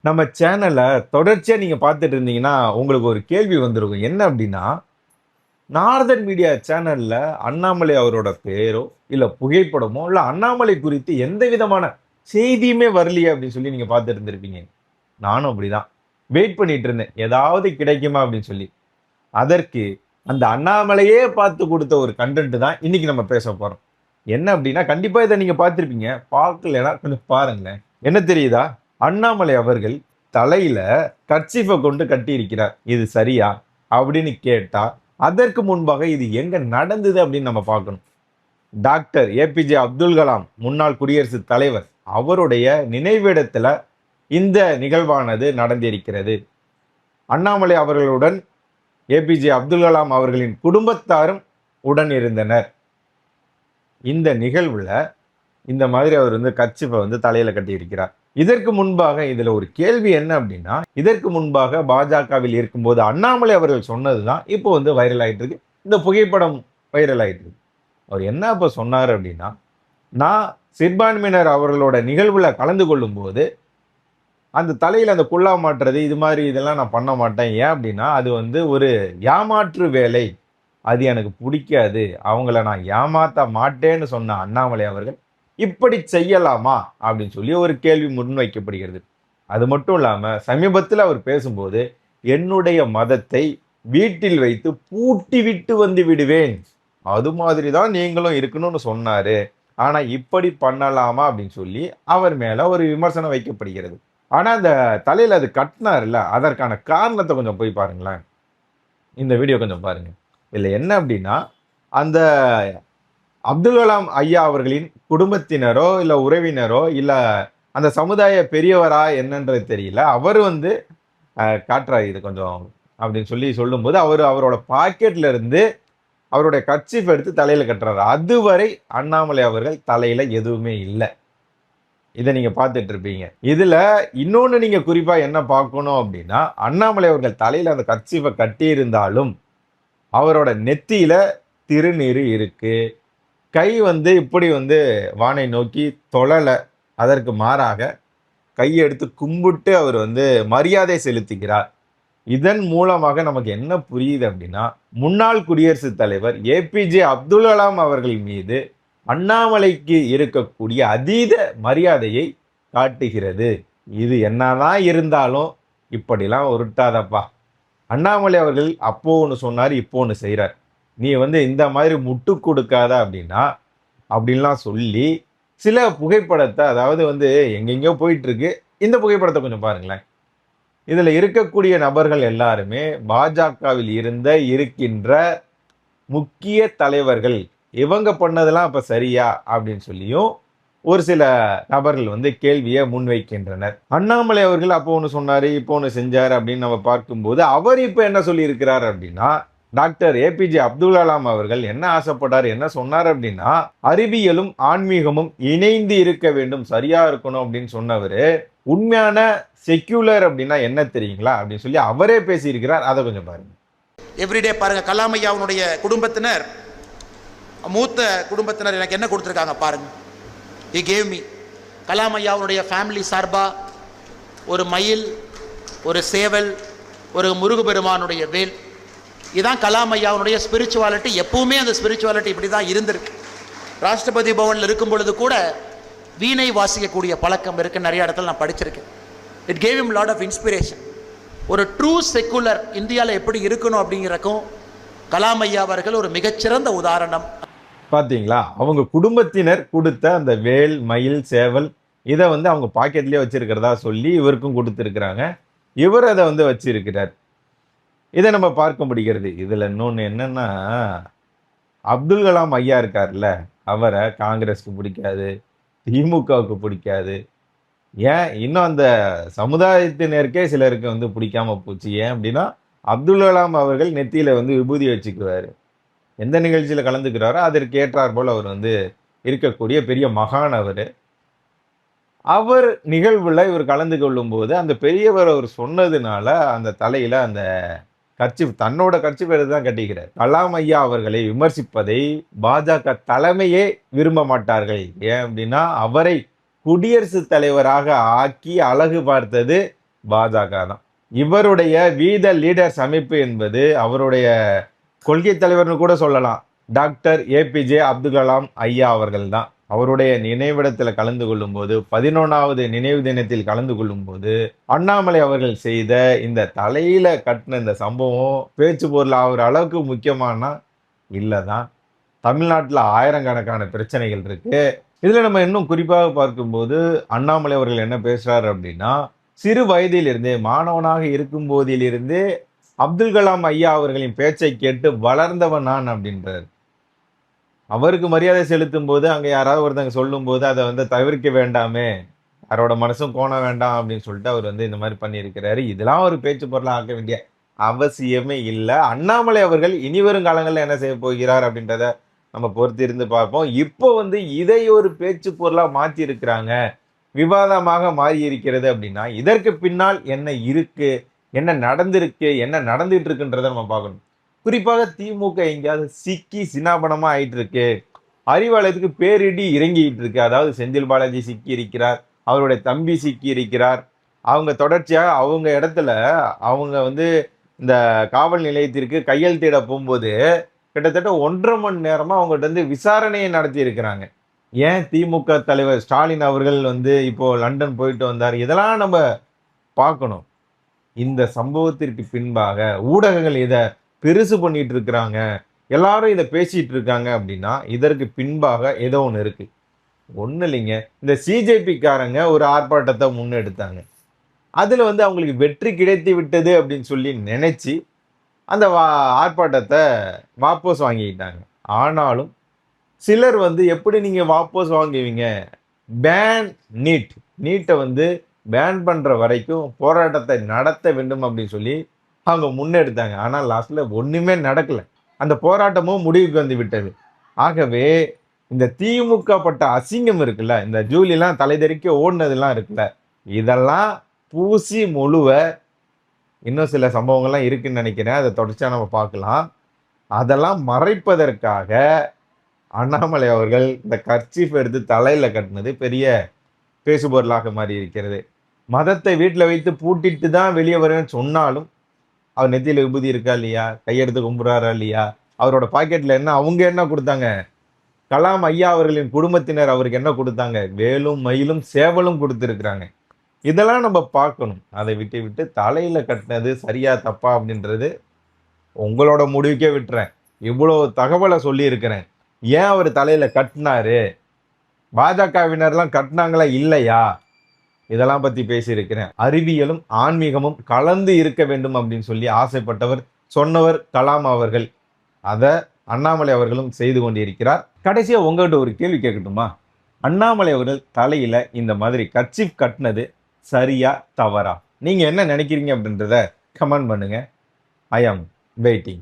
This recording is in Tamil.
நம்ம சேனல தொடர்ச்சியா நீங்க பார்த்துட்டு இருந்தீங்கன்னா, உங்களுக்கு ஒரு கேள்வி வந்திருக்கும். என்ன அப்டின்னா, நார்தன் மீடியா சேனல்ல அண்ணாமலை அவரோட பேரோ, இல்ல புகைப்படமோ, இல்ல அண்ணாமலை குறித்து எந்த விதமான செய்தியுமே வரலையே அப்டின்னு சொல்லி நீங்க பார்த்துட்டு இருந்திருப்பீங்க. நானும் அப்படிதான். வெயிட் பண்ணிட்டு இருந்தேன். ஏதாவது கிடைக்குமா அப்டின்னு சொல்லி. அதற்கு அந்த அண்ணாமலையே பார்த்து குடுத்த ஒரு கன்டென்ட் தான் இன்னைக்கு நம்ம பேச போறோம். என்ன அப்டின்னா, கண்டிப்பா இத நீங்க பார்த்திருப்பீங்க. பார்க்கலன்னா கொஞ்சம் பாருங்களேன். என்ன தெரியுதா? அண்ணாமலை அவர்கள் தலையில கர்ச்சீஃப கொண்டு கட்டியிருக்கிறார். இது சரியா? அப்படின்னு கேட்டா, அதற்கு முன்பாக இது எங்க நடந்தது அப்படின்னு நம்ம பார்க்கணும். டாக்டர் ஏபிஜே அப்துல் கலாம் முன்னாள் குடியரசுத் தலைவர் அவருடைய நினைவிடத்துல இந்த நிகழ்வானது நடந்திருக்கிறது. அண்ணாமலை அவர்களுடன் ஏபிஜே அப்துல் கலாம் அவர்களின் குடும்பத்தாரும் உடன் இருந்தனர். இந்த நிகழ்வுல இந்த மாதிரி அவர் கர்ச்சீஃப தலையில கட்டியிருக்கிறார். இதற்கு முன்பாக இதுல ஒரு கேள்வி என்ன அப்படின்னா, இதற்கு முன்பாக பாஜகவில் இருக்கும்போது அண்ணாமலை அவர்கள் சொன்னதுதான் இப்போ வைரல் ஆயிட்டு இருக்கு. இந்த புகைப்படம் வைரல் ஆயிட்டு இருக்கு. அவர் என்ன அப்ப சொன்னாரு அப்படின்னா, நான் சிறுபான்மையினர் அவர்களோட நிகழ்வுல கலந்து கொள்ளும்போது, அந்த தலையில அந்த குல்லா மாட்டுறது இது மாதிரி இதெல்லாம் நான் பண்ண மாட்டேன். ஏன் அப்படின்னா, அது ஒரு ஏமாற்று வேலை. அது எனக்கு புடிக்காது. அவங்கள நான் ஏமாத்த மாட்டேன்னு சொன்ன அண்ணாமலை அவர்கள், இப்படி செய்யலாமா? அப்படின்னு சொல்லி ஒரு கேள்வி முன்வைக்கப்படுகிறது. அது மட்டும் இல்லாம, சமீபத்தில அவர் பேசும்போது, என்னுடைய மதத்தை வீட்டில் வைத்து பூட்டிவிட்டு வந்து விடுவேன். அது மாதிரி தான் நீங்களும் இருக்கணும்னு சொன்னாரு. ஆனா இப்படி பண்ணலாமா? அப்படின்னு சொல்லி அவர் மேல ஒரு விமர்சனம் வைக்கப்படுகிறது. ஆனா அந்த தலையில அது கட்டினார்ல, அதற்கான காரணத்த கொஞ்சம் போய் பாருங்களேன். இந்த வீடியோ கொஞ்சம் பாருங்க. இதுல என்ன அப்படின்னா, அந்த அப்துல் கலாம் ஐயா அவர்களின் குடும்பத்தினரோ, இல்ல உறவினரோ, இல்ல அந்த சமுதாய பெரியவரா என்னன்றது தெரியல. அவரு காட்டுறாரு இது கொஞ்சம் அப்படின்னு சொல்லி சொல்லும்போது, அவரு அவரோட பாக்கெட்ல இருந்து அவருடைய கர்ச்சீஃப் எடுத்து தலையில கட்டுறாரு. அதுவரை அண்ணாமலை அவர்கள் தலையில எதுவுமே இல்ல. இத நீங்க பார்த்துட்டு இருப்பீங்க. இதுல இன்னொன்னு நீங்க குறிப்பா என்ன பார்க்கணும் அப்படின்னா, அண்ணாமலை அவர்கள் தலையில அந்த கர்ச்சீஃப கட்டியிருந்தாலும், அவரோட நெத்தியில திருநீறு இருக்கு. கை இப்படி வானை நோக்கி தொழல. அதற்கு மாறாக கைய எடுத்து கும்பிட்டு அவர் மரியாதை செலுத்துகிறார். இதன் மூலமாக நமக்கு என்ன புரியுது அப்படின்னா, முன்னாள் குடியரசுத் தலைவர் ஏபிஜே அப்துல் கலாம் அவர்கள் மீது அண்ணாமலைக்கு இருக்கக்கூடிய அதீத மரியாதையை காட்டுகிறது. இது என்னதான் இருந்தாலும் இப்படிலாம் உருட்டாதப்பா. அண்ணாமலை அவர்கள் அப்போ ஒண்ணு சொன்னாரு, இப்போ ஒண்ணு செய்றார். நீ இந்த மாதிரி முட்டு கொடுக்காத அப்படின்னா, அப்படின்லாம் சொல்லி சில புகைப்படத்த அதாவது எங்கெங்கேயோ போயிட்டு இருக்கு. இந்த புகைப்படத்த கொஞ்சம் பாருங்களேன். இதுல இருக்கக்கூடிய நபர்கள் எல்லாருமே பாஜகவில் இருக்கின்ற முக்கிய தலைவர்கள். இவங்க பண்ணதெல்லாம் அப்ப சரியா? அப்படின்னு சொல்லியும் ஒரு சில நபர்கள் கேள்விய முன்வைக்கின்றனர். அண்ணாமலை அவர்கள் அப்போ ஒண்ணு சொன்னாரு, இப்போ ஒண்ணு செஞ்சாரு அப்படின்னு நம்ம பார்க்கும்போது, அவர் இப்ப என்ன சொல்லியிருக்கிறார் அப்படின்னா, டாக்டர் ஏபிஜே அப்துல் கலாம் அவர்கள் என்ன ஆசைப்பட்டாரு, என்ன சொன்னார் அப்படின்னா, அறிவியலும் ஆன்மீகமும் இணைந்து இருக்க வேண்டும், சரியா இருக்கணும் அப்படின்னு சொன்னவரு, உண்மையான செக்யூலர் அப்படின்னா என்ன தெரியுங்களா? அப்படின்னு சொல்லி அவரே பேசியிருக்கிறார். அதை கொஞ்சம் பாருங்க. எவ்ரிடே பாருங்க, கலாம் ஐயாவுடைய குடும்பத்தினர், மூத்த குடும்பத்தினர் எனக்கு என்ன கொடுத்துருக்காங்க பாருங்க. he gave me கலாம் ஐயாவுடைய ஃபேமிலி சார்பா ஒரு மயில், ஒரு சேவல், ஒரு முருகபெருமானுடைய வேல். இதுதான் கலாம் ஐயாவுடைய ஸ்பிரிச்சுவாலிட்டி. எப்பவுமே அந்த ஸ்பிரிச்சுவாலிட்டி இப்படி தான் இருந்திருக்கு. ராஷ்டிரபதி பவனில் இருக்கும் பொழுது கூட வீணை வாசிக்கக்கூடிய பழக்கம் இருக்கு. நிறைய இடத்துல நான் படிச்சிருக்கேன். It gave him lot of inspiration. ஒரு ட்ரூ செக்குலர் இந்தியாவில் எப்படி இருக்கணும் அப்படிங்கிறக்கும் கலாம் ஐயா அவர்கள் ஒரு மிகச்சிறந்த உதாரணம். பாத்தீங்களா? அவங்க குடும்பத்தினர் கொடுத்த அந்த வேல், மயில், சேவல் இதை அவங்க பாக்கெட்லயே வச்சிருக்கிறதா சொல்லி இவருக்கும் கொடுத்திருக்கிறாங்க. இவர் அதை வச்சிருக்கிறார். இதை நம்ம பார்க்க முடிகிறது. இதுல இன்னொன்னு என்னன்னா, அப்துல் கலாம் ஐயா இருக்கார்ல, அவரை காங்கிரஸ்க்கு பிடிக்காது, திமுகவுக்கு பிடிக்காது. ஏன் இன்னும் அந்த சமுதாயத்தினருக்கே சிலருக்கு பிடிக்காம போச்சு. ஏன் அப்படின்னா, அப்துல் கலாம் அவர்கள் நெத்தியில விபூதி வச்சுக்குவாரு. எந்த நிகழ்ச்சியில கலந்துக்கிறாரோ அதற்கு ஏற்றார் போல அவர் இருக்கக்கூடிய பெரிய மகான் அவரு. அவர் நிகழ்வுல இவர் கலந்து கொள்ளும்போது அந்த பெரியவர் அவர் சொன்னதுனால அந்த தலையில அந்த கர்ச்சீஃப் தன்னோட கர்ச்சீஃப் எடுத்து தான் கட்டிக்கிறார். கலாம் ஐயா அவர்களை விமர்சிப்பதை பாஜக தலைமையே விரும்ப மாட்டார்கள். ஏன் அப்படின்னா, அவரை குடியரசுத் தலைவராக ஆக்கி அழகு பார்த்தது பாஜக தான். இவருடைய வீத லீடர்ஸ் அமைப்பு என்பது அவருடைய கொள்கை தலைவர்னு கூட சொல்லலாம். டாக்டர் ஏபிஜே அப்துல் கலாம் ஐயா அவர்கள் தான். அவருடைய நினைவிடத்தில் கலந்து கொள்ளும்போது 11வது நினைவு தினத்தில் கலந்து கொள்ளும்போது அண்ணாமலை அவர்கள் செய்த இந்த தலையில கட்டின இந்த சம்பவம் பேச்சு பொருள் ஆகிற அளவுக்கு முக்கியமானா இல்லைதான். தமிழ்நாட்டில் ஆயிரக்கணக்கான பிரச்சனைகள் இருக்கு. இதுல நம்ம இன்னும் குறிப்பாக பார்க்கும்போது அண்ணாமலை அவர்கள் என்ன பேசுறாரு அப்படின்னா, சிறு வயதிலிருந்தே மாணவனாக இருக்கும் போதிலிருந்தே அப்துல் கலாம் ஐயா அவர்களின் பேச்சை கேட்டு வளர்ந்தவன் நான் அப்படின்றார். அவருக்கு மரியாதை செலுத்தும் போது அங்க யாராவது ஒருத்தங்க சொல்லும் போது அதை வந்து தவிர்க்க வேண்டாமே, யாரோட மனசும் கோண வேண்டாம் அப்படின்னு சொல்லிட்டு அவர் வந்து இந்த மாதிரி பண்ணியிருக்கிறாரு. இதெல்லாம் ஒரு பேச்சு பொருளா ஆக்க வேண்டிய அவசியமே இல்லை. அண்ணாமலை அவர்கள் இனி வரும் காலங்களில் என்ன செய்ய போகிறார் அப்படின்றத நம்ம பொறுத்து இருந்து பார்ப்போம். இப்போ வந்து இதை ஒரு பேச்சு பொருளா மாற்றி இருக்கிறாங்க, விவாதமாக மாறி இருக்கிறது அப்படின்னா இதற்கு பின்னால் என்ன இருக்கு, என்ன நடந்திருக்கு, என்ன நடந்துட்டு இருக்குன்றதை நம்ம பார்க்கணும். குறிப்பாக திமுக எங்கேயாவது சிக்கி சின்னாபனமா ஆயிட்டு இருக்கு, அறிவாலயத்துக்கு பேரிடி இறங்கிட்டு இருக்கு. அதாவது செந்தில் பாலாஜி சிக்கி இருக்கிறார், அவருடைய தம்பி சிக்கி இருக்கிறார். அவங்க தொடர்ச்சியாக அவங்க இடத்துல அவங்க வந்து இந்த காவல் நிலையத்திற்கு கையெழுத்திட போகும்போது கிட்டத்தட்ட 1.5 மணி நேரமா அவங்ககிட்ட வந்து விசாரணையை நடத்தி இருக்கிறாங்க. ஏன் திமுக தலைவர் ஸ்டாலின் அவர்கள் வந்து இப்போ லண்டன் போயிட்டு வந்தார், இதெல்லாம் நம்ம பார்க்கணும். இந்த சம்பவத்திற்கு பின்பாக ஊடகங்கள் இதை பெருசு பண்ணிட்டு இருக்கிறாங்க, எல்லாரும் இதை பேசிட்டு இருக்காங்க அப்படின்னா இதற்கு பின்பாக ஏதோ ஒன்று இருக்கு. ஒன்றும் இல்லைங்க, இந்த சிஜேபிக்காரங்க ஒரு ஆர்ப்பாட்டத்தை முன்னெடுத்தாங்க. அதில் வந்து அவங்களுக்கு வெற்றி கிடைத்து விட்டது அப்படின்னு சொல்லி நினைச்சு அந்த ஆர்ப்பாட்டத்தை வாபஸ் வாங்கிக்கிட்டாங்க. ஆனாலும் சிலர் வந்து எப்படி நீங்க வாபஸ் வாங்குவீங்க, பேன் நீட்டை வந்து பேன் பண்ற வரைக்கும் போராட்டத்தை நடத்த வேண்டும் அப்படின்னு சொல்லி அவங்க முன்னெடுத்தாங்க. ஆனால் லாஸ்ட்ல ஒண்ணுமே நடக்கல, அந்த போராட்டமும் முடிவுக்கு வந்து விட்டது. ஆகவே இந்த திமுக பட்ட அசிங்கம் இருக்குல்ல, இந்த ஜூலிலாம் தலைதெறிக்க ஓடினதுலாம் இருக்குல்ல, இதெல்லாம் பூசி முழுவ இன்னும் சில சம்பவங்கள்லாம் இருக்குன்னு நினைக்கிறேன். அதை தொடர்ச்சியாக நம்ம பார்க்கலாம். அதெல்லாம் மறைப்பதற்காக அண்ணாமலை அவர்கள் இந்த கர்ச்சீஃப் எடுத்து தலையில கட்டினது பெரிய பேசுபொருளாக மாறி இருக்கிறது. மதத்தை வீட்டில் வைத்து பூட்டிட்டு தான் வெளியே வருவேன்னு சொன்னாலும் அவர் நெத்தியில் விபூதி இருக்கா இல்லையா, கையெடுத்து கும்பிட்றாரா இல்லையா, அவரோட பாக்கெட்ல என்ன அவங்க என்ன கொடுத்தாங்க, கலாம் ஐயா அவர்களின் குடும்பத்தினர் அவருக்கு என்ன கொடுத்தாங்க, வேலும் மயிலும் சேவலும் கொடுத்துருக்குறாங்க. இதெல்லாம் நம்ம பார்க்கணும். அதை விட்டு தலையில கட்டினது சரியா தப்பா அப்படின்றது உங்களோட முடிவுக்கே விட்டுறேன். இவ்வளோ தகவலை சொல்லி இருக்கிறேன். ஏன் அவர் தலையில கட்டினாரு, பாஜகவினர்லாம் கட்டினாங்களா இல்லையா, இதெல்லாம் பத்தி பேசியிருக்கிறேன். அறிவியலும் ஆன்மீகமும் கலந்து இருக்க வேண்டும் அப்படின்னு சொல்லி ஆசைப்பட்டவர் சொன்னவர் கலாம் அவர்கள். அதை அண்ணாமலை அவர்களும் செய்து கொண்டிருக்கிறார். கடைசியா உங்ககிட்ட ஒரு கேள்வி கேட்கட்டுமா? அண்ணாமலை அவர்கள் தலையில இந்த மாதிரி கர்ச்சீஃப் கட்டினது சரியா தவறா? நீங்க என்ன நினைக்கிறீங்க அப்படின்றத கமெண்ட் பண்ணுங்க. ஐ ஆம் வெயிட்டிங்.